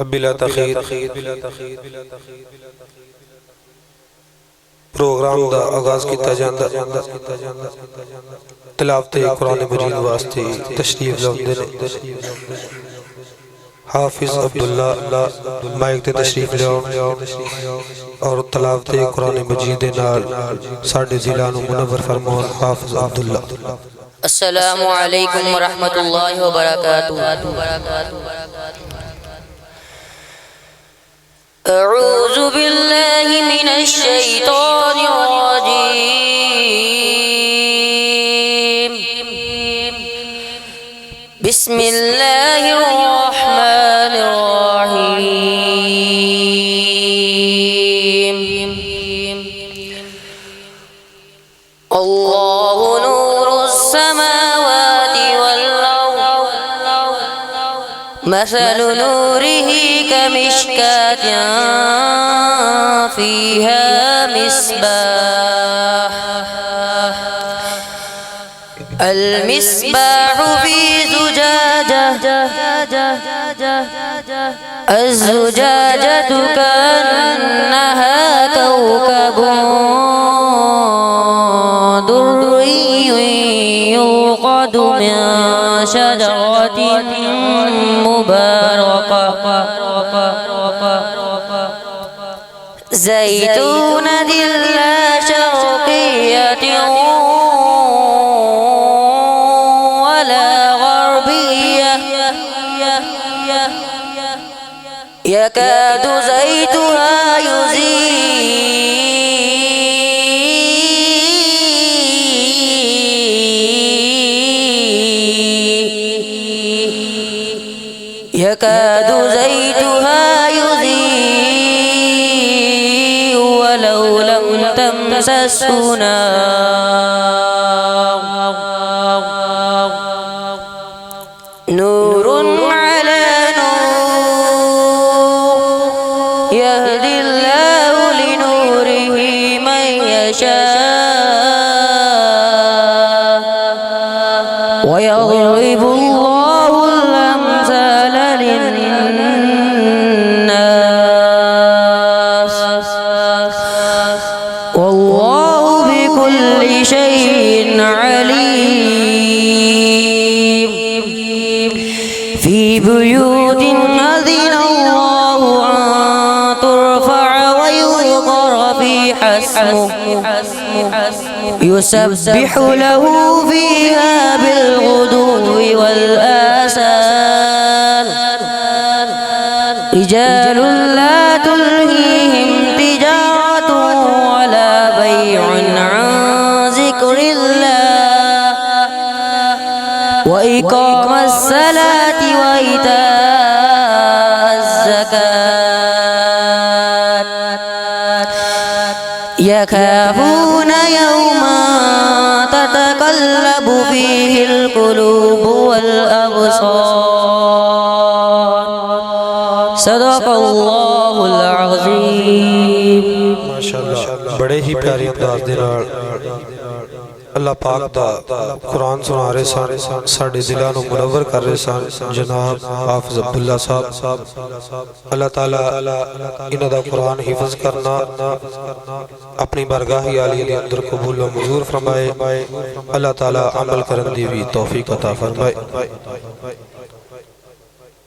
बिला तखीर प्रोग्राम का आगाज किया जाता। तिलावत कुरान मजीद वास्ते तशरीफ लाउंदे ने हाफिज अब्दुल्ला माइक ते तशरीफ लियाओ और तिलावत कुरान मजीद दे नाल साडे जिला नूं मुनव्वर फरमाउण हाफिज अब्दुल्ला। अस्सलामु अलैकुम व रहमतुल्लाहि व बरकातुहू। अऊज़ु बिल्लाहि मिनश शैतानिर रजीम। बिस्मिल्लाहिर रहमानिर रहीम। अल्लाहु नूरुस समावाति वल अर्द। मसलु नूरिही कमिश्कातिन फ़ीहा मिस्बाह। المصباح في زجاجة الزجاجة كأنها كوكب دري يوقد من شجرة مباركة زيتونة لا شرقية يكاد زيتها يضيء ولو لم تمسسه نار نور على نور يهدي الله لنوره من يشاء ويضرب الله الأمثال للناس والله بكل شيء عليم. في بيوت أذن الله أن ترفع ويذكر فيها اسمه يسبح له فيها بالغدو والآصال رجال لا تلهيهم تجارة ولا بيع عن ذكر الله وإقام الصلاة وإيتاء الزكاة يخافون يوما تتقلب فيه القلوب والأبصار. صدق الله العظيم. माशाअल्लाह बड़े ही प्यारे अंदाज दे नाल अल्लाह पाक दा कुरान सुना रहे सन, साडे दिलां नूं मुनव्वर कर रहे सन जनाब हाफिज अब्दुल्ला साहब। अल्लाह ताला इन्हां दा कुरान हिफ्ज करना अपनी बारगाह आली दे अंदर कबूल व मंजूर फरमाए। अल्लाह ताला अमल करन दी भी तौफीक अता फरमाए।